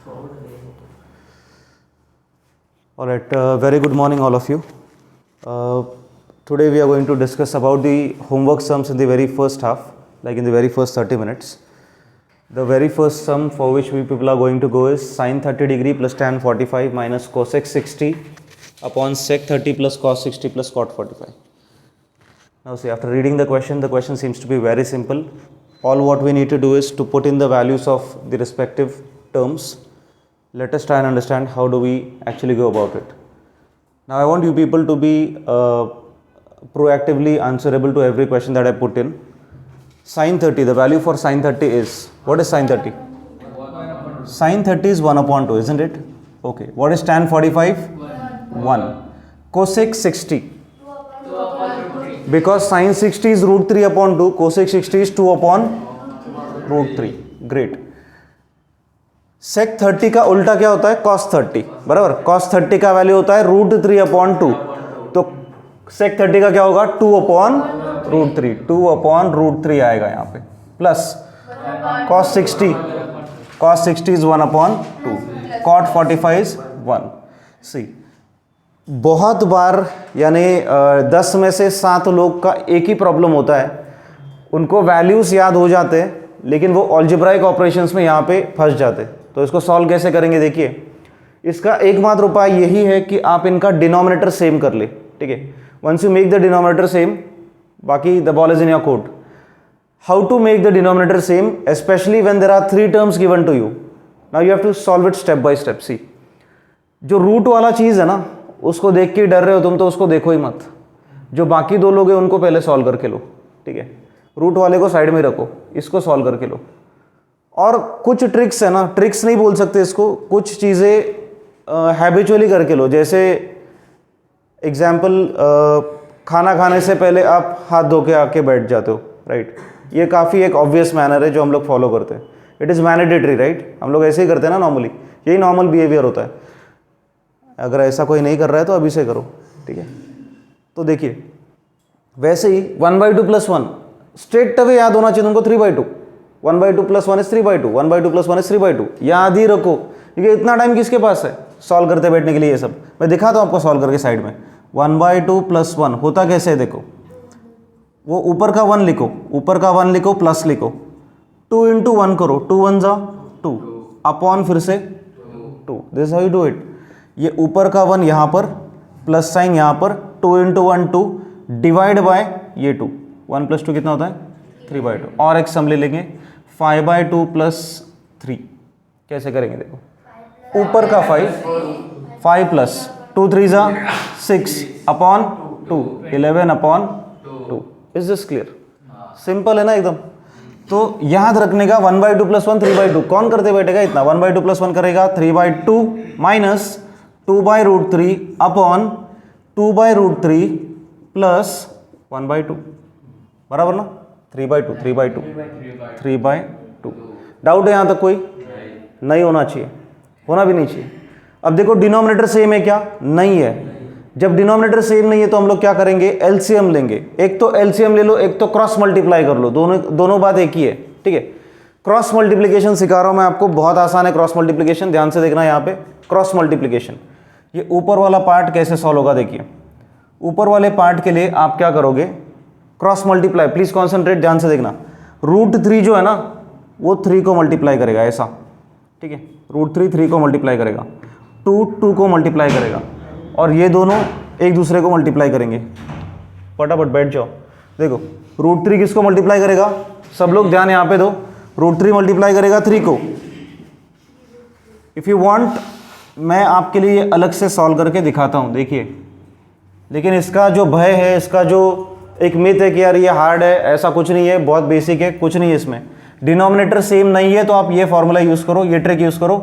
All right, very good morning all of you. Today we are going to discuss about the homework sums in the very first half, like in the very first 30 minutes. The very first sum for which we people are going to go is sin 30 degree plus tan 45 minus cosec 60 upon sec 30 plus cos 60 plus cot 45. Now see, after reading the question seems to be very simple. All what we need to do is to put in the values of the respective terms. Let us try and understand how do we actually go about it. Now I want you people to be proactively answerable to every question that I put in. Sin 30, the value for sin 30 is, what is sin 30? Sin 30 is 1 upon 2, isn't it? Okay. What is tan 45? 1. Cosec 60. Because sin 60 is root 3 upon 2, cosec 60 is 2 upon root 3. Great. Sec 30 का उल्टा क्या होता है? cos 30, बराबर? cos 30 का value होता है root 3 upon 2, तो sec 30 का क्या होगा? 2 अपॉन रूट 3, 2 अपॉन रूट 3 आएगा यहाँ पे, plus cos 60 is 1 upon 2, cot 45 is 1. सी, बहुत बार यानी 10 में से 7 लोग का एक ही प्रॉब्लम होता है, उनको वैल्यूज याद हो जाते हैं लेकिन वो अलजेब्राइक ऑपरेशंस में यहाँ पे फंस जाते हैं. तो इसको सॉल्व कैसे करेंगे? देखिए, इसका एकमात्र उपाय यही है कि आप इनका डिनोमिनेटर सेम कर ले. ठीक है, once you make the denominator same, बाकी the ball is in your court. How to make the denominator same, specially when there are 3 terms given to you. Now you have to solve it step by step. See, जो root वाला चीज़ है ना, उसको देख के डर रहे हो तुम, तो उसको देखो ही मत. जो बाकी 2 लोग हैं उनको पहले सॉल्व करके लो. ठीक है, रूट वाले को साइड में रखो, इसको सॉल्व करके लो. और कुछ ट्रिक्स है ना, ट्रिक्स नहीं बोल सकते इसको, कुछ चीज़ें हैबिचुअली करके लो. जैसे एग्जाम्पल, खाना खाने से पहले आप हाथ धो के आके बैठ जाते हो, राइट? ये काफ़ी एक ऑब्वियस मैनर है जो हम लोग फॉलो करते हैं. It is mandatory, right? हम लोग ऐसे ही करते हैं ना नॉर्मली, यही नॉर्मल बिहेवियर होता है. अगर ऐसा कोई नहीं कर रहा है तो अभी से करो. ठीक है, तो देखिए, वैसे ही 1/2 + 1 स्ट्रेट अवे याद होना चाहिए तुमको. 3/2, 1/2 + 1 इज 3/2, 1/2 + 1 इज 3/2. याद ही रखो, क्योंकि इतना टाइम किसके पास है सॉल्व करते बैठने के लिए. ये सब मैं दिखाता हूँ आपको सॉल्व करके साइड में. 1/2 + 1 होता कैसे है देखो. वो ऊपर का 1 लिखो, ऊपर का 1 लिखो, प्लस लिखो, 2 × 1 करो, 2 1 जा 2 अपॉन फिर से 2. This how you do it. ये ऊपर का 1 यहाँ पर, प्लस साइन यहाँ पर, 2 × 1 2, डिवाइड बाय ये 2. 1 + 2 कितना होता है? 3/2. और एक सम ले लेंगे, 5/2 + 3. कैसे करेंगे देखो, ऊपर का 5 प्लस 2 3 जा 6 upon 2, 11 upon 2. Is this clear? Simple है ना एकदम. तो याद रखने का 1/2 + 1 3/2. कौन करते बैठेगा इतना? 1/2 + 1 करेगा 3/2 माइनस 2/√3 अपॉन 2/√3 प्लस 1/2, बराबर ना? 3/2. डाउट है यहाँ तक? कोई नहीं होना चाहिए, होना भी नहीं चाहिए. अब देखो, डिनोमिनेटर सेम है क्या? नहीं है. जब डिनोमिनेटर सेम नहीं है तो हम लोग क्या करेंगे? एलसीएम लेंगे. एक तो एलसीएम ले लो, एक तो क्रॉस मल्टीप्लाई कर लो. दोनों बात एक ही है. ठीक है, क्रॉस मल्टीप्लिकेशन सिखा रहा हूं मैं आपको, बहुत आसान है क्रॉस मल्टीप्लिकेशन. ध्यान से देखना यहाँ पे, क्रॉस मल्टीप्लिकेशन. ये ऊपर वाला पार्ट कैसे सॉल्व होगा देखिए. ऊपर वाले पार्ट के लिए आप क्या करोगे? Cross multiply. प्लीज कॉन्सेंट्रेट, ध्यान से देखना. √3 जो है ना, वो 3 को मल्टीप्लाई करेगा ऐसा. ठीक है, √3 3 को मल्टीप्लाई करेगा, 2 2 को मल्टीप्लाई करेगा, और ये दोनों एक दूसरे को मल्टीप्लाई करेंगे. फटाफट बैठ जाओ. देखो, √3 किसको मल्टीप्लाई करेगा? सब लोग ध्यान यहाँ पे दो. √3 मल्टीप्लाई करेगा 3 को. इफ़ यू वांट, मैं आपके लिए अलग से सॉल्व करके दिखाता हूँ, देखिए. लेकिन इसका जो भय है, इसका जो एक मिथ है कि यार ये हार्ड है, ऐसा कुछ नहीं है, बहुत बेसिक है, कुछ नहीं है इसमें. डिनोमिनेटर सेम नहीं है तो आप ये फॉर्मूला यूज़ करो, ये ट्रिक यूज़ करो,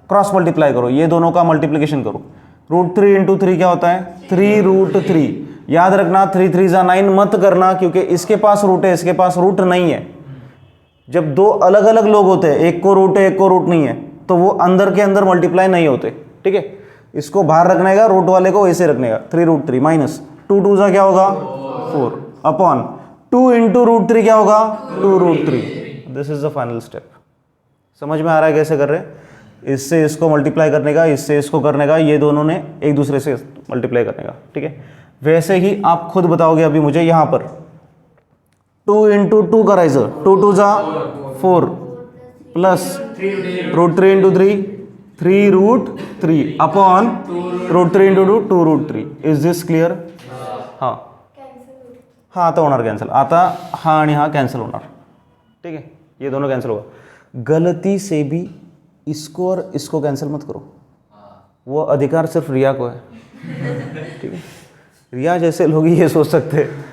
क्रॉस मल्टीप्लाई करो, ये दोनों का मल्टीप्लिकेशन करो. √3 × 3 क्या होता है? 3√3. याद रखना 3 3 जा 9 मत करना, क्योंकि इसके पास रूट है, इसके पास रूट नहीं है. जब 2 अलग अलग लोग होते हैं, एक को रूट है एक को रूट नहीं है, तो वो अंदर के अंदर मल्टीप्लाई नहीं होते. ठीक है, इसको बाहर रखने का, रूट वाले को ऐसे रखने का. 3√3 माइनस 2 2 जा क्या होगा? 4 अपॉन 2 × √3 क्या होगा? 2√3. This is the final step. समझ में आ रहा है कैसे कर रहे हैं? इससे इसको मल्टीप्लाई करने का, इससे इसको करने का, ये दोनों ने एक दूसरे से मल्टीप्लाई करने का, ठीक है। वैसे ही आप खुद बताओगे अभी मुझे यहाँ पर 2 इंटू 2 करायचं, 2 2 जा 4 plus √3 into 3 3√3 upon √3 into 2 2√3. Is this clear? हां हां आता होणार कॅन्सल, आता हा आणि हा कॅन्सल होणार, ठीक है, ये दोनों कैंसिल होगा. गलती से भी इसको और इसको कैंसिल मत करो, वो अधिकार सिर्फ रिया को है, ठीक है. रिया जैसे लोग ये सोच सकते हैं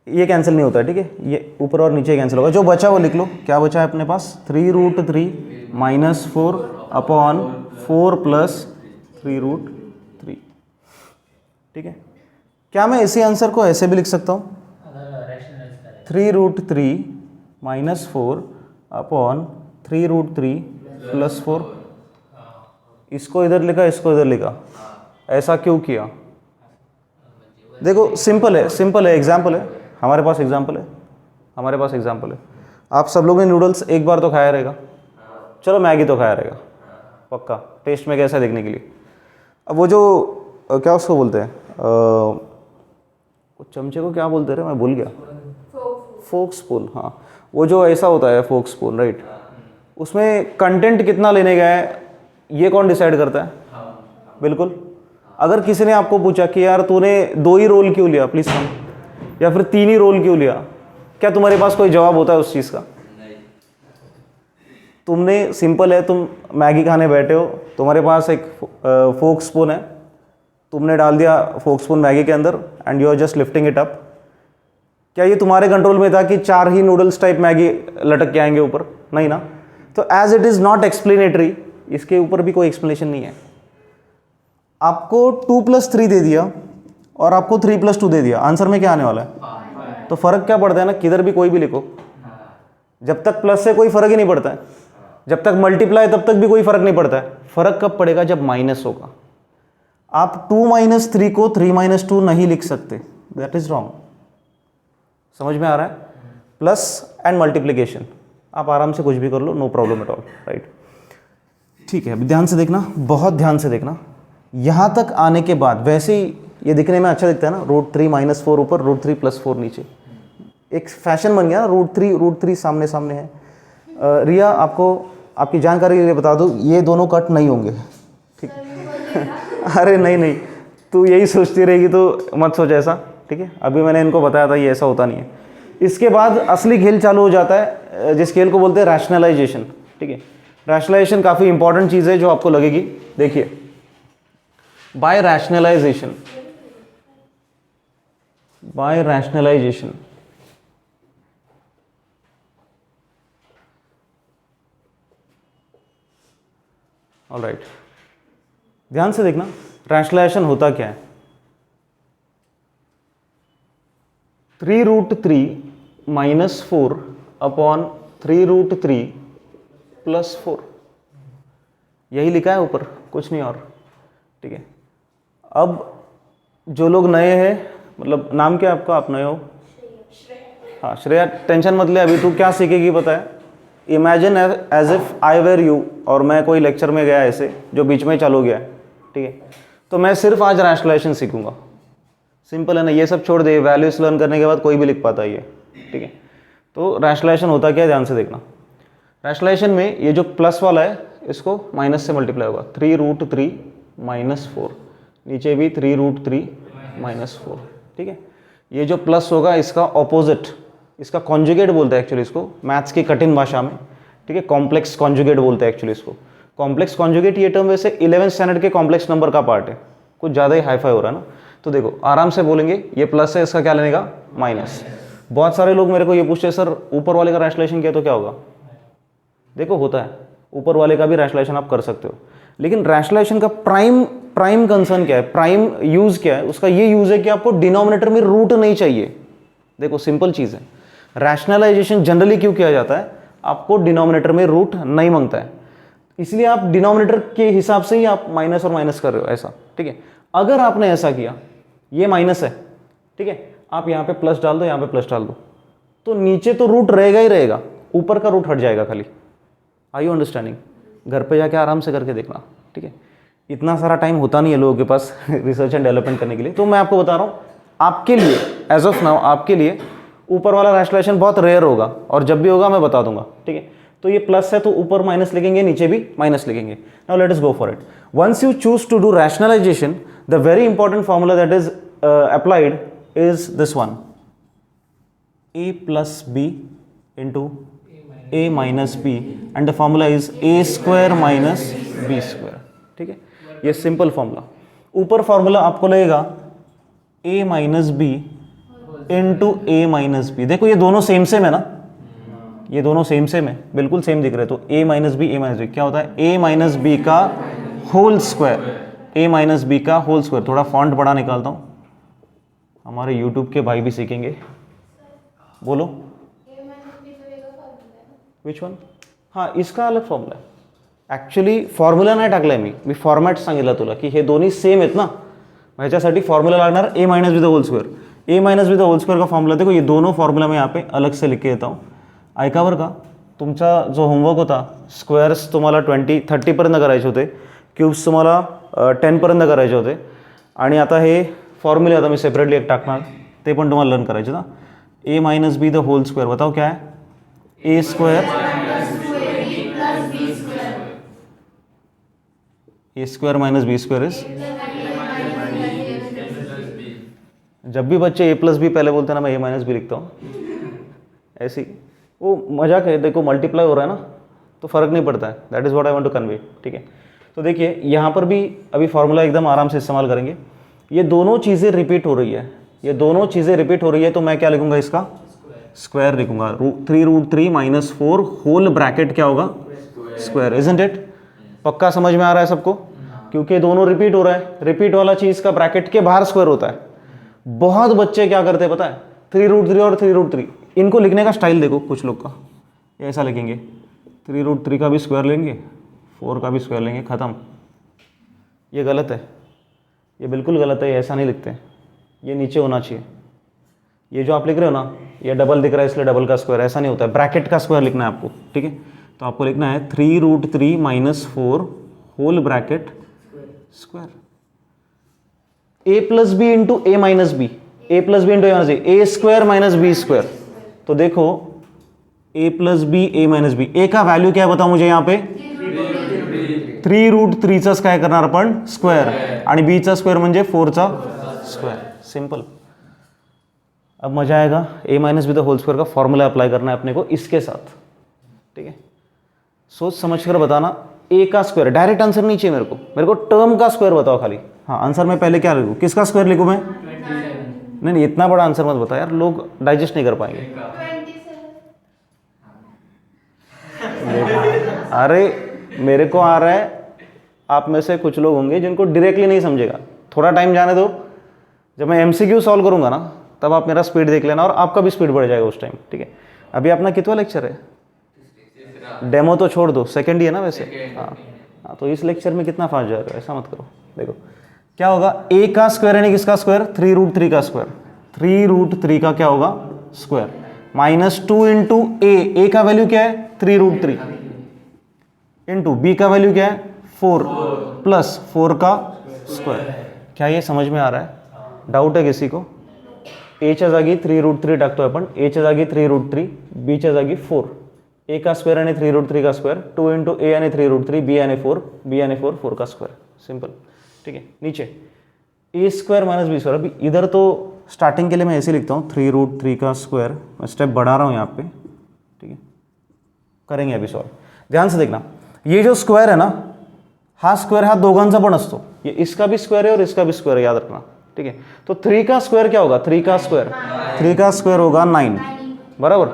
ये कैंसिल नहीं होता है, ठीक है, ये ऊपर और नीचे कैंसिल होगा. जो बचा वो लिख लो, क्या बचा है अपने पास 3√3 माइनस 4 अपॉन 4 प्लस 3√3, ठीक है. क्या मैं इसी आंसर को ऐसे भी लिख सकता हूँ 3√3 माइनस 4 अपॉन 3√3 प्लस 4. इसको इधर लिखा, इसको इधर लिखा, ऐसा क्यों किया? देखो सिंपल है, सिंपल है, एग्जाम्पल है, हमारे पास एग्जाम्पल है, हमारे पास एग्जाम्पल है. आप सब लोगों ने नूडल्स एक बार तो खाया रहेगा, चलो मैगी तो खाया रहेगा पक्का, टेस्ट में कैसा है देखने के लिए. अब वो जो क्या उसको बोलते हैं, वो चमचे को क्या बोलते रहे, मैं भूल गया, फोक स्पून. हाँ, वो जो ऐसा होता है फोक स्पून, राइट, उसमें कंटेंट कितना लेने का है ये कौन डिसाइड करता है? बिल्कुल. अगर किसी ने आपको पूछा कि यार तूने 2 ही रोल क्यों लिया, प्लीज कम, या फिर 3 ही रोल क्यों लिया, क्या तुम्हारे पास कोई जवाब होता है उस चीज़ का? तुमने सिंपल है, तुम मैगी खाने बैठे हो, तुम्हारे पास एक फोक स्पून है, तुमने डाल दिया फोक स्पून मैगी के अंदर and you are just lifting it up. क्या ये तुम्हारे कंट्रोल में था कि 4 ही नूडल्स टाइप मैगी लटक के आएंगे ऊपर? नहीं ना. तो as it is not explanatory, इसके ऊपर भी कोई एक्सप्लेनेशन नहीं है. आपको 2 + 3 दे दिया और आपको 3 + 2 दे दिया, आंसर में क्या आने वाला है? तो फर्क क्या पड़ता है ना, किधर भी कोई भी लिखो, जब तक प्लस से कोई फर्क ही नहीं पड़ता है, जब तक मल्टीप्लाई तब तक भी कोई फर्क नहीं पड़ता है. फर्क कब पड़ेगा? जब माइनस होगा. आप 2 - 3 को 3 - 2 नहीं लिख सकते, दैट इज रॉन्ग. समझ में आ रहा है? प्लस एंड मल्टीप्लीकेशन आप आराम से कुछ भी कर लो, no problem at all, right. ठीक है, अभी ध्यान से देखना, बहुत ध्यान से देखना. यहाँ तक आने के बाद वैसे ही ये दिखने में अच्छा दिखता है ना, √3 - 4 ऊपर, √3 + 4 नीचे, एक फैशन बन गया ना, √3 सामने सामने है. रिया आपको आपकी जानकारी के लिए बता दूँ, ये दोनों कट नहीं होंगे, ठीक. अरे नहीं नहीं, तू यही सोचती रहेगी तो मत सोच ऐसा, ठीक है. अभी मैंने इनको बताया था ये ऐसा होता नहीं है. इसके बाद असली खेल चालू हो जाता है, जिस खेल को बोलते हैं रैशनलाइजेशन, ठीक है. रैशनलाइजेशन काफ़ी इंपॉर्टेंट चीज़ है जो आपको लगेगी. देखिए, by rationalisation, by rationalisation alright, ध्यान से देखना, रैशनलाइजेशन होता क्या है. 3√3 - 4 अपॉन 3√3 + 4, यही लिखा है ऊपर, कुछ नहीं और, ठीक है. अब जो लोग नए हैं, मतलब नाम क्या है आपका, आप नए हो? हाँ श्रेया, टेंशन मत ले, अभी तू क्या सीखेगी पता है. Imagine as if I were you, और मैं कोई लेक्चर में गया ऐसे जो बीच में चालू गया है, ठीक है. तो मैं सिर्फ आज रैशनलाइजेशन सीखूंगा. सिंपल है ना, ये सब छोड़ दे, वैल्यूज लर्न करने के बाद कोई भी लिख पाता है ये, ठीक है. तो रैशनलाइजेशन होता क्या है, ध्यान से देखना. रैशनलाइजेशन में ये जो प्लस वाला है इसको माइनस से मल्टीप्लाई होगा, 3√3 - 4, नीचे भी 3√3 - 4, ठीक है. ये जो प्लस होगा इसका ऑपोजिट, इसका कॉन्जुगेट बोलते हैं एक्चुअली इसको, मैथ्स की कठिन भाषा में, ठीक है. कॉम्प्लेक्स कॉन्जुगेट बोलते हैं एक्चुअली इसको. कॉम्प्लेक्स कॉन्जुगेट ये टर्म वैसे 11th स्टैंडर्ड के कॉम्प्लेक्स नंबर का पार्ट है, कुछ ज़्यादा ही हाईफाई हो रहा है ना. तो देखो आराम से बोलेंगे, ये प्लस है, इसका क्या लेने का, माइनस. बहुत सारे लोग मेरे को ये पूछते हैं सर ऊपर वाले का रैशनलाइजेशन किया तो क्या होगा. देखो होता है, ऊपर वाले का भी रैशनलाइजेशन आप कर सकते हो, लेकिन रैशनलाइजेशन का प्राइम कंसर्न क्या है, प्राइम यूज क्या है उसका? ये यूज है कि आपको डिनोमिनेटर में रूट नहीं चाहिए. देखो सिंपल चीज़ है, रैशनलाइजेशन जनरली क्यों किया जाता है, आपको डिनोमिनेटर में रूट नहीं मांगता है, इसलिए आप डिनोमिनेटर के हिसाब से ही आप माइनस और माइनस कर रहे हो ऐसा, ठीक है. अगर आपने ऐसा किया, ये माइनस है, ठीक है, आप यहाँ पे प्लस डाल दो, यहाँ पे प्लस डाल दो, तो नीचे तो रूट रहेगा ही रहेगा, ऊपर का रूट हट जाएगा खाली. Are you understanding? घर पे जाके आराम से करके देखना, ठीक है। इतना सारा टाइम होता नहीं है लोगों के पास रिसर्च एंड डेवलपमेंट करने के लिए, तो मैं आपको बता रहा हूँ आपके लिए एज ऑफ नाउ आपके लिए ऊपर वाला रैशनलाइजेशन बहुत रेयर होगा, और जब भी होगा मैं बता दूंगा, ठीक है। तो ये प्लस है तो ऊपर माइनस लिखेंगे, नीचे भी माइनस लिखेंगे। Now let us go for it. Once you choose to do rationalisation, the very important formula that is applied is this one, a plus b into a minus b and the formula is a square minus b square, ठीक है। ये simple formula. ऊपर formula आपको लगेगा a minus B into A minus B. देखो ये दोनों same same है ना, ये दोनों सेम सेम है, बिल्कुल सेम दिख रहे हैं। तो a minus B, A minus B क्या होता है, a माइनस बी का whole square, a minus B का होल स्क्वायर। थोड़ा फॉन्ट बड़ा निकालता हूँ, हमारे यूट्यूब के भाई भी सीखेंगे। बोलो विच वन? हाँ, इसका अलग फॉर्म्युला आहे. ॲक्च्युली फॉर्म्युला नाही टाकलाय मी फॉर्मॅट सांगितलं तुला की हे दोन्ही सेम आहेत ना, ह्याच्यासाठी फॉर्मूला लागणार a minus b the whole square. A minus b the whole square का फॉर्मूला देखो, ये दोनों फॉर्मूला मैं यहाँ पे अलग से लिख के देता हूँ. ऐका बरं का, तुमचा जो होमवर्क होता स्क्वेअर्स तुम्हाला 30पर्यंत करायचे होते, क्यूब्स तुम्हाला 10पर्यंत करायचे होते, आणि आता हे फॉर्म्युले आता मी सेपरेटली एक टाकणार, ते पण तुम्हाला लर्न करायचे ना. A minus b the whole square बताओ क्या है, a square a square minus b square is, जब भी बच्चे ए प्लस बी पहले बोलते हैं ना, मैं ए माइनस बी लिखता हूँ ऐसी, वो मजाक है. देखो मल्टीप्लाई हो रहा है ना, तो फ़र्क नहीं पड़ता है. That is what I want to convey. ठीक है, तो देखिए यहाँ पर भी अभी फार्मूला एकदम आराम से इस्तेमाल करेंगे. ये दोनों चीज़ें रिपीट हो रही है, ये दोनों चीज़ें रिपीट हो रही है, तो मैं क्या लिखूंगा, इसका स्क्वायर लिखूंगा. 3√3 - 4 होल ब्रैकेट क्या होगा, स्क्वायर. Isn't it? पक्का समझ में आ रहा है सबको? क्योंकि दोनों रिपीट हो रहा है, रिपीट वाला चीज़ का ब्रैकेट के बाहर स्क्वायर होता है. बहुत बच्चे क्या करते हैं पता है, 3√3 और 3√3, इनको लिखने का स्टाइल देखो कुछ लोग का, ऐसा लिखेंगे 3√3 का भी स्क्वायर लेंगे, 4 का भी स्क्वायर लेंगे, ख़त्म. ये गलत है, ये बिल्कुल गलत है, ये ऐसा नहीं लिखते. ये नीचे होना चाहिए. ये जो आप लिख रहे हो ना, ये डबल दिख रहा है इसलिए डबल का स्क्वायर, ऐसा नहीं होता है. ब्रैकेट का स्क्वायर लिखना है आपको. ठीक है, तो आपको लिखना है 3√3 - 4 whole bracket square. A plus B into A minus B, A plus B into A minus B, A square minus b square. तो देखो ए plus B, A minus B, ए का व्हॅल्यू क्या है बताओ मुझे यहाँ पे, 3√3चा काय करणार आपण, स्क्वायर, आणि बी चा स्क्वायर म्हणजे 4चा स्क्वायर. सिंपल. अब मजा आएगा. A minus b the whole square का फॉर्मूला अप्लाई करना है अपने को इसके साथ. ठीक है, सोच समझ कर बताना. ए का स्क्वायर, डायरेक्ट आंसर नहीं चाहिए मेरे को टर्म का स्क्वायर बताओ खाली. हाँ, आंसर मैं पहले क्या लिखूँ, किसका स्क्वायर लिखूँ मैं? नहीं, इतना बड़ा आंसर मत बता यार, लोग डाइजेस्ट नहीं कर पाएंगे. अरे मेरे को आ रहा है, आप में से कुछ लोग होंगे जिनको डायरेक्टली नहीं समझेगा. थोड़ा टाइम जाने दो, जब मैं एमसीक्यू सॉल्व करूंगा ना, तब आप मेरा स्पीड देख लेना और आपका भी स्पीड बढ़ जाएगा उस टाइम. ठीक है, अभी अपना कितना लेक्चर है, डेमो तो छोड़ दो, सेकंड ही है ना वैसे. हाँ, तो इस लेक्चर में कितना फास्ट जाएगा, ऐसा मत करो. देखो क्या होगा, ए का स्क्वायर यानी किसका स्क्वायर, 3√3 का स्क्वायर. 3√3 का क्या होगा, स्क्वायर, -2 इंटू ए का वैल्यू क्या है 3√3, इंटू बी का वैल्यू क्या है 4, प्लस 4 का स्क्वायर. क्या ये समझ में आ रहा है? डाउट है किसी को? एच्या जागी 3√3 टाकतोय आपण, एच्या जागी 3√3, बीच्या जागी 4. ए का स्क्वायर आणि 3√3 का स्क्वायर, 2 इंटू ए आणि 3√3, बी आणि 4, बी आणि 4, 4 का स्क्वायर. सिंपल. ठीक है, नीचे ए स्क्वायर माइनस बी स्क्वायर. अभी इधर तो स्टार्टिंग के लिए मैं ऐसे लिखता हूँ 3√3 का स्क्वायर. मैं स्टेप बढ़ा रहा हूँ यहाँ पे. ठीक है, करेंगे अभी सॉल्व. ध्यान से देखना, ये जो स्क्वायर है ना, हा स्क्वायर हा दोघांचा पण असतो. ये इसका भी स्क्वायर है और इसका भी स्क्वायर है, याद रखना. ठीक है, तो 3 का स्क्वायर क्या होगा, 3 का स्क्वायर होगा 9, बराबर.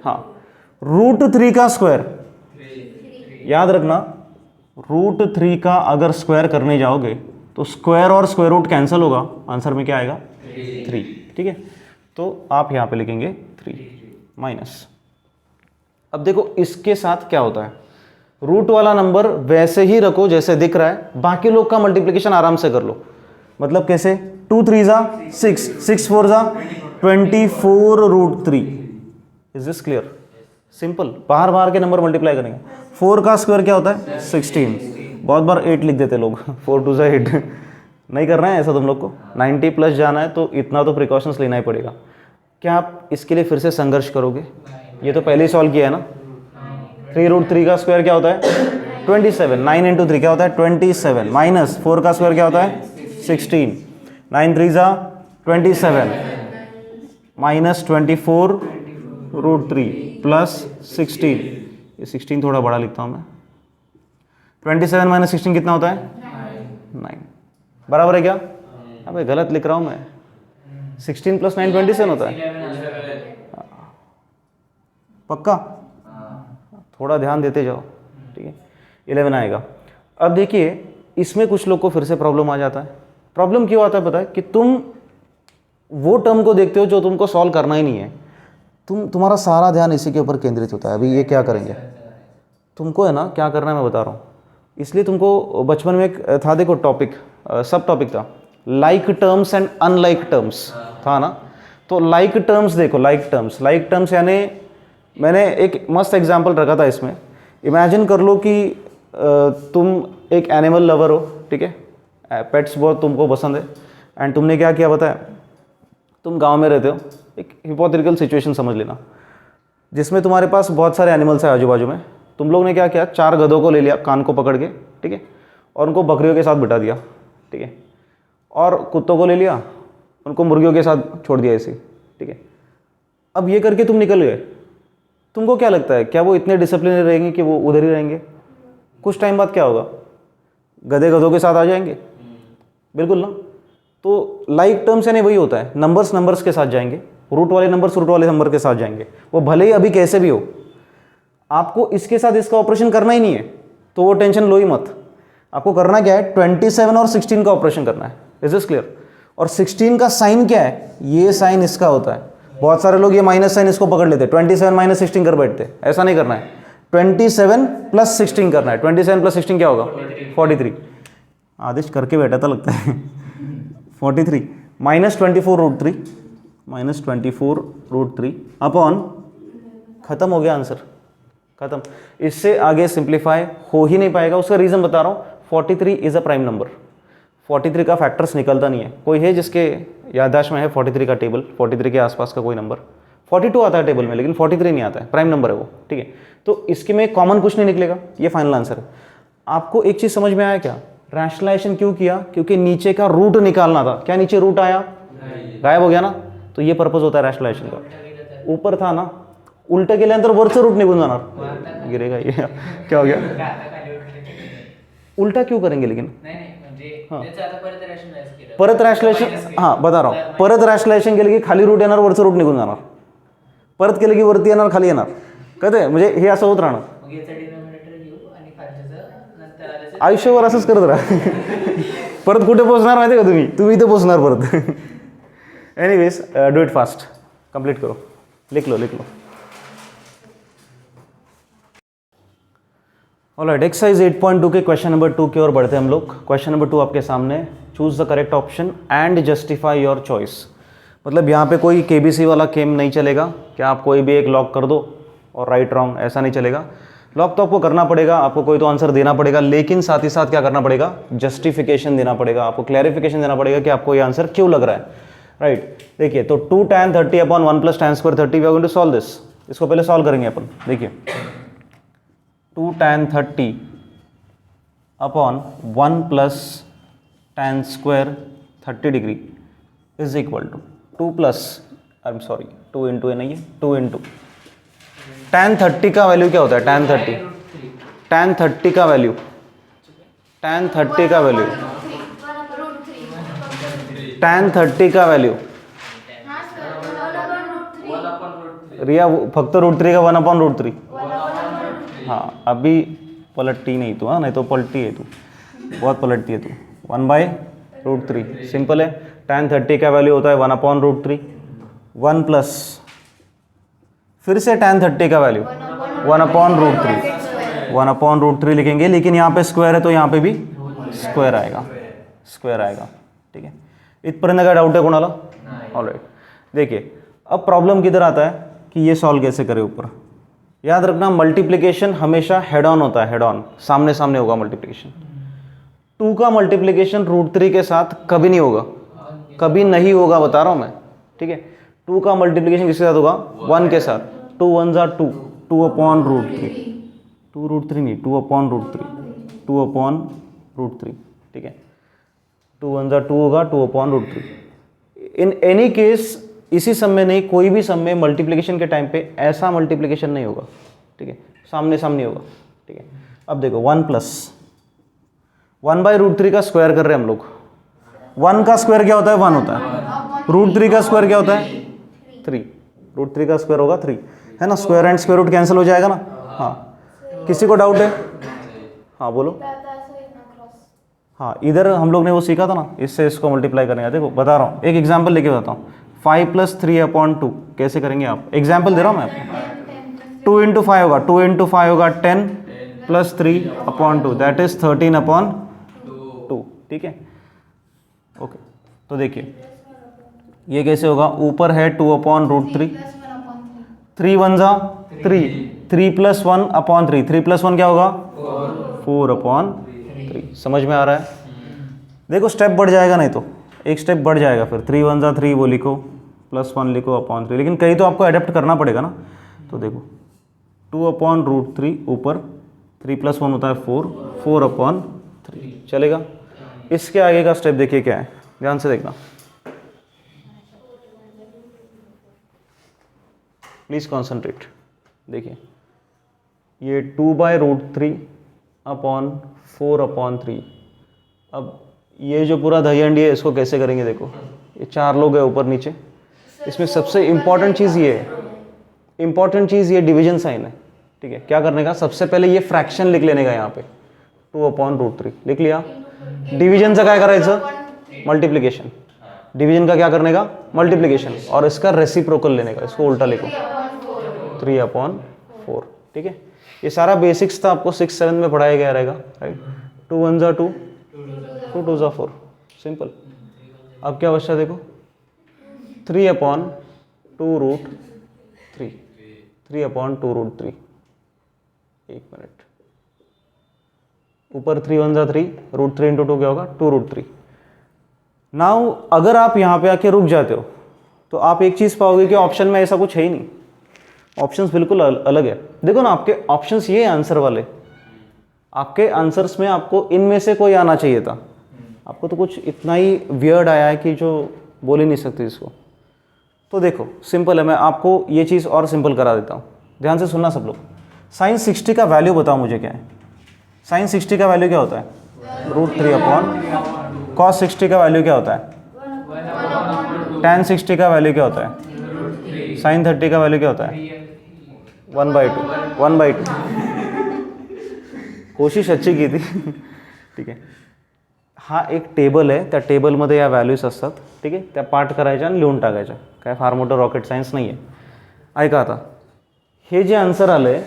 हाँ, √3 का स्क्वायर, याद रखना, √3 का अगर स्क्वायर करने जाओगे तो स्क्वायर और स्क्वायर रूट कैंसिल होगा, आंसर में क्या आएगा 3. ठीक है, तो आप यहाँ पे लिखेंगे 3 माइनस. अब देखो इसके साथ क्या होता है, रूट वाला नंबर वैसे ही रखो जैसे दिख रहा है, बाकी लोग का मल्टीप्लिकेशन आराम से कर लो. मतलब कैसे, 2 3 जा 6, 6 4 जा 24√3. Is this clear? सिंपल, बाहर बाहर के नंबर मल्टीप्लाई करेंगे। 4 का स्क्वायर क्या होता है 16, बहुत बार 8 लिख देते लोग 4 2 8 नहीं करना है ऐसा तुम लोग को, 90 प्लस जाना है तो इतना तो प्रिकॉशंस लेना ही पड़ेगा। क्या आप इसके लिए फिर से संघर्ष करोगे? ये तो पहले ही सॉल्व किया है ना। 3√3 का स्क्वायर क्या होता है 27, 9 इंटू 3 क्या होता है 27, माइनस 4 का स्क्वायर क्या होता है 16, 9 3 जा 27, माइनस 24√3 प्लस 16, ये 16 थोड़ा बड़ा लिखता हूँ मैं, 27 माइनस 16 कितना होता है 9, बराबर है क्या? अबे गलत लिख रहा हूँ मैं, 16 प्लस 9 27 होता है, पक्का? थोड़ा ध्यान देते जाओ, ठीक है। 11 आएगा। अब देखिए इसमें कुछ लोग को फिर से प्रॉब्लम आ जाता है। प्रॉब्लम क्यों आता है पता है? कि तुम वो टर्म को देखते हो जो तुमको सॉल्व करना ही नहीं है, तुम्हारा सारा ध्यान इसी के ऊपर केंद्रित होता है। अभी ये क्या करेंगे, तुमको है ना क्या करना है मैं बता रहा हूँ। इसलिए तुमको बचपन में एक था देखो टॉपिक, सब टॉपिक था, like terms and unlike terms था ना। तो लाइक टर्म्स देखो, लाइक टर्म्स यानी मैंने एक मस्त एग्जांपल रखा था इसमें। इमेजिन कर लो कि तुम एक एनिमल लवर हो, ठीक है, पेट्स बहुत तुमको पसंद है, एंड तुमने क्या किया बताया, तुम गांव में रहते हो, एक हिपोथेटिकल सिचुएशन समझ लेना जिसमें तुम्हारे पास बहुत सारे एनिमल्स हैं आजू बाजू में। तुम लोग ने क्या किया, 4 गधों को ले लिया कान को पकड़ के, ठीक है, और उनको बकरियों के साथ बिठा दिया, ठीक है, और कुत्तों को ले लिया, उनको मुर्गियों के साथ छोड़ दिया ऐसे, ठीक है। अब ये करके तुम निकल गए, तुमको क्या लगता है क्या वो इतने डिसिप्लिन रहेंगे कि वो उधर ही रहेंगे? कुछ टाइम बाद क्या होगा, गधे गधों के साथ आ जाएंगे, बिल्कुल ना। तो लाइक टर्म्स यानी वही होता है, नंबर्स नंबर्स के साथ जाएंगे, रूट वाले नंबर्स रूट वाले नंबर के साथ जाएंगे, वो भले ही अभी कैसे भी हो। आपको इसके साथ इसका ऑपरेशन करना ही नहीं है तो वो टेंशन लो ही मत। आपको करना क्या है, 27 और 16 का ऑपरेशन करना है, इज दिस क्लियर? और 16 का साइन क्या है, ये साइन इसका होता है। बहुत सारे लोग ये माइनस साइन इसको पकड़ लेते हैं, 27 माइनस 16 कर बैठते हैं, ऐसा नहीं करना है, 27 प्लस 16 करना है। 27 प्लस 16 क्या होगा 43, आदेश करके बैठा था लगता है 43 माइनस 24√3, माइनस 24√3 अपॉन, खत्म हो गया आंसर, खत्म। इससे आगे सिंप्लीफाई हो ही नहीं पाएगा। उसका रीजन बता रहा हूँ, 43 इज अ प्राइम नंबर, 43 का फैक्टर्स निकलता नहीं है। कोई है जिसके याददाश्त में है 43 का टेबल, 43 के आसपास का कोई नंबर? 42 आता है टेबल में लेकिन 43 नहीं आता है, प्राइम नंबर है वो, ठीक है। तो इसके में कॉमन कुछ नहीं निकलेगा, ये फाइनल आंसर है। आपको एक चीज समझ में आया क्या, रैशनलाइजेशन क्यों किया? क्योंकि नीचे का रूट निकालना था। क्या नीचे रूट आया, गायब हो गया ना, तो ये पर्पज होता है रैशनलाइजेशन का। ऊपर था ना, उल्टे के लिए अंदर वरचं रूट निघून जाणार, गिरेगा ये क्या हो गया, उल्टा क्यों करेंगे लेकिन? परत रॅशलायझेशन, हां बता रहा हूँ, परत रॅशलायझेशन केलं की खाली रूट येणार, वरचं रूट निघून जाणार, परत केलं की वरती येणार, खाली येणार, कळतंय? म्हणजे हे असं होत राहणार, आयुष्यभर असंच करत राहा परत कुठे पोहोचणार माहिती का तुम्ही इथे पोहोचणार परत anyways do it fast, complete करो, लिख लो ऑलराइट। एक्सरसाइज 8.2 के क्वेश्चन नंबर 2 की ओर बढ़ते हैं हम लोग। क्वेश्चन नंबर 2 आपके सामने, choose the correct option and justify your choice. मतलब यहाँ पे कोई केबीसी वाला गेम नहीं चलेगा कि आप कोई भी एक लॉक कर दो और राइट रॉन्ग, ऐसा नहीं चलेगा। लॉक तो आपको करना पड़ेगा, आपको कोई तो आंसर देना पड़ेगा, लेकिन साथ ही साथ क्या करना पड़ेगा, जस्टिफिकेशन देना पड़ेगा, आपको क्लैरिफिकेशन देना पड़ेगा कि आपको ये आंसर क्यों लग रहा है, राइट। देखिए तो 2 tan 30 upon 1 plus tan square 30, we are going to solve this. इसको पहले सॉल्व करेंगे अपन। देखिए 2 tan 30 upon 1 plus tan square 30 degree is equal to 2 plus, I am sorry 2 into है नहीं है, 2 इंटू tan 30 का वैल्यू क्या होता है, tan 30 का वैल्यू, tan 30 का वैल्यू, tan 30 का वैल्यू रिया फक्त √3 का 1/√3। हाँ अभी पलटती नहीं तू, हाँ नहीं तो पलटती है तू, बहुत पलटती है तू। 1/√3 सिंपल है। tan 30 का वैल्यू होता है 1/√3, 1 प्लस फिर से tan 30 का वैल्यू 1/√3, 1/√3 लिखेंगे, लेकिन यहाँ पे स्क्वायर है तो यहाँ पे भी स्क्वायर आएगा, ठीक है। इतपर्यंत काय डाउट है कोणाला? ऑलराइट। देखिए अब प्रॉब्लम किधर आता है कि ये सॉल्व कैसे करें ऊपर, याद रखना मल्टीप्लिकेशन हमेशा हेड ऑन होता है, हेड ऑन, सामने सामने होगा मल्टीप्लिकेशन। 2 का मल्टीप्लिकेशन √3 के साथ कभी नहीं होगा, कभी नहीं होगा, बता रहा हूँ मैं, ठीक है। 2 का मल्टीप्लिकेशन किसके साथ होगा? 1 के साथ। 2 1 जा 2, 2 अपॉन √3, 2 √3 नहीं, 2 अपॉन √3, 2 अपॉन √3, ठीक है। 2 1 जा 2 होगा, 2 अपॉन √3। इन एनी केस इसी सम में नहीं, कोई भी सम में मल्टीप्लिकेशन के टाइम पे ऐसा मल्टीप्लिकेशन नहीं होगा, ठीक है, सामने सामने होगा, ठीक है। अब देखो 1 प्लस 1/√3 का स्क्वायर कर रहे हैं हम लोग। 1 का स्क्वायर क्या होता है? 1 होता है। √3 का स्क्वायर क्या होता है? 3। √3 का स्क्वायर होगा 3, है ना। Square and square root cancel हो जाएगा ना। हाँ, किसी को डाउट है? हाँ बोलो। हाँ, इधर हम लोग ने वो सीखा था ना, इससे इसको मल्टीप्लाई करेंगे। देखो बता रहा हूँ, एक एग्जाम्पल लेके बताता हूँ। 5 + 3/2 कैसे करेंगे आप? एग्जाम्पल दे रहा हूँ मैं आपको। 2 × 5 होगा, 2 × 5 होगा 10 + 3/2, दैट इज 13/2, ठीक है। ओके, तो देखिए ये कैसे होगा? ऊपर है 2/√3, 3 1 जा 3, 3 + 1/3, 3 + 1 क्या होगा? 4/3। समझ में आ रहा है? देखो स्टेप बढ़ जाएगा, नहीं तो एक स्टेप बढ़ जाएगा, फिर 3 1 जा 3 वो लिखो, +1 लिखो /3, लेकिन कहीं तो आपको अडेप्ट करना पड़ेगा ना। तो देखो 2/√3 ऊपर, 3 + 1 होता है 4, 4/3 चलेगा। इसके आगे का स्टेप देखिए क्या है, ध्यान से देखना, प्लीज कॉन्सेंट्रेट। देखिए ये 2/√3/4/3। अब ये जो पूरा दहीहंडी है इसको कैसे करेंगे? देखो ये 4 लोग हैं ऊपर नीचे, इसमें सबसे इंपॉर्टेंट चीज़ ये है, इंपॉर्टेंट चीज़ ये डिवीजन साइन है, ठीक है। क्या करने का? सबसे पहले ये फ्रैक्शन लिख लेने का, यहाँ पे 2/√3 लिख लिया। डिवीजन से क्या करायचं? मल्टीप्लिकेशन। डिवीजन का क्या करने का? मल्टीप्लिकेशन। और इसका रेसिप्रोकल लेने का, इसको उल्टा लिखो 3/4, ठीक है। ये सारा बेसिक्स था, आपको 6 7 में पढ़ाया गया रहेगा, राइट। 2 1 जा 2, 2 2 जा 4, सिंपल। अब क्या बच्चा देखो 3/2√3, 3/2√3। एक मिनट, ऊपर 3 1 जा 3, √3 × 2 क्या होगा? 2√3। नाउ अगर आप यहाँ पे आके रुक जाते हो तो आप एक चीज़ पाओगे कि ऑप्शन में ऐसा कुछ है ही नहीं, ऑप्शंस बिल्कुल अलग है। देखो ना, आपके ऑप्शंस ये आंसर वाले, आपके आंसर्स में आपको इनमें से कोई आना चाहिए था, आपको तो कुछ इतना ही वियर्ड आया है कि जो बोल ही नहीं सकते इसको। तो देखो सिंपल है, मैं आपको ये चीज़ और सिंपल करा देता हूँ, ध्यान से सुनना सब लोग। sin 60 का वैल्यू बताओ मुझे क्या है? sin 60 का वैल्यू क्या होता है? √3/। cos 60 का वैल्यू क्या होता है? tan 60 का वैल्यू क्या होता है? sin 30 का वैल्यू क्या होता है? 1/2। कोशिश अच्छी की थी ठीक आहे। हा एक टेबल आहे, त्या टेबलमध्ये या व्हॅल्यूज असतात, ठीक आहे, त्या पाठ करायच्या आणि लिहून टाकायच्या, काय फार मोठं रॉकेट सायन्स नाही आहे। ऐका आता, हे जे आन्सर आलं आहे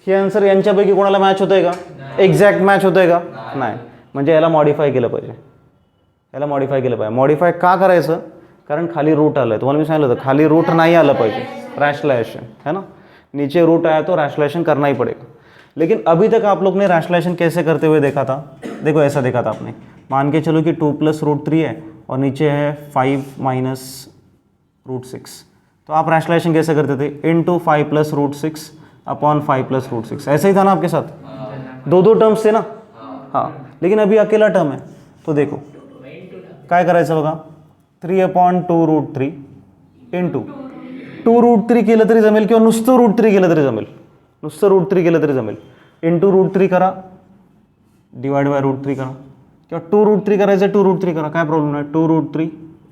हे आन्सर यांच्यापैकी कोणाला मॅच होतं आहे का? एक्झॅक्ट मॅच होतं आहे का? नाही, म्हणजे याला मॉडिफाय केलं पाहिजे, याला मॉडिफाय केलं पाहिजे। मॉडिफाय का करायचं? कारण खाली रूट आलं आहे, तुम्हाला मी सांगितलं होतं खाली रूट नहीं आलं पाहिजे, रैशनलाइजेशन है ना, नीचे रूट आया तो रैशनलाइजेशन करना ही पड़ेगा। लेकिन अभी तक आप लोग ने रैशनलाइजेशन कैसे करते हुए देखा था? देखो ऐसा देखा था आपने, मान के चलो कि 2 + √3 है और नीचे है 5 - √6, तो आप रैशनलाइजेशन कैसे करते थे? इंटू 5 + √6 अपॉन 5 + √6, ऐसे ही था ना आपके साथ, दो टर्म्स थे ना। हाँ, लेकिन अभी अकेला टर्म है, तो देखो काय करायचं बघा, 3/2√3 इंटू 2√3 केलं तरी जमेल किंवा नुसतं √3 केलं तरी जमेल, नुसतं √3 केलं तरी जमेल, इंटू √3 करा, डिवाइड बाय √3 करा, किंवा 2√3 करायचं 2√3 करा, काय प्रॉब्लेम नाही, 2√3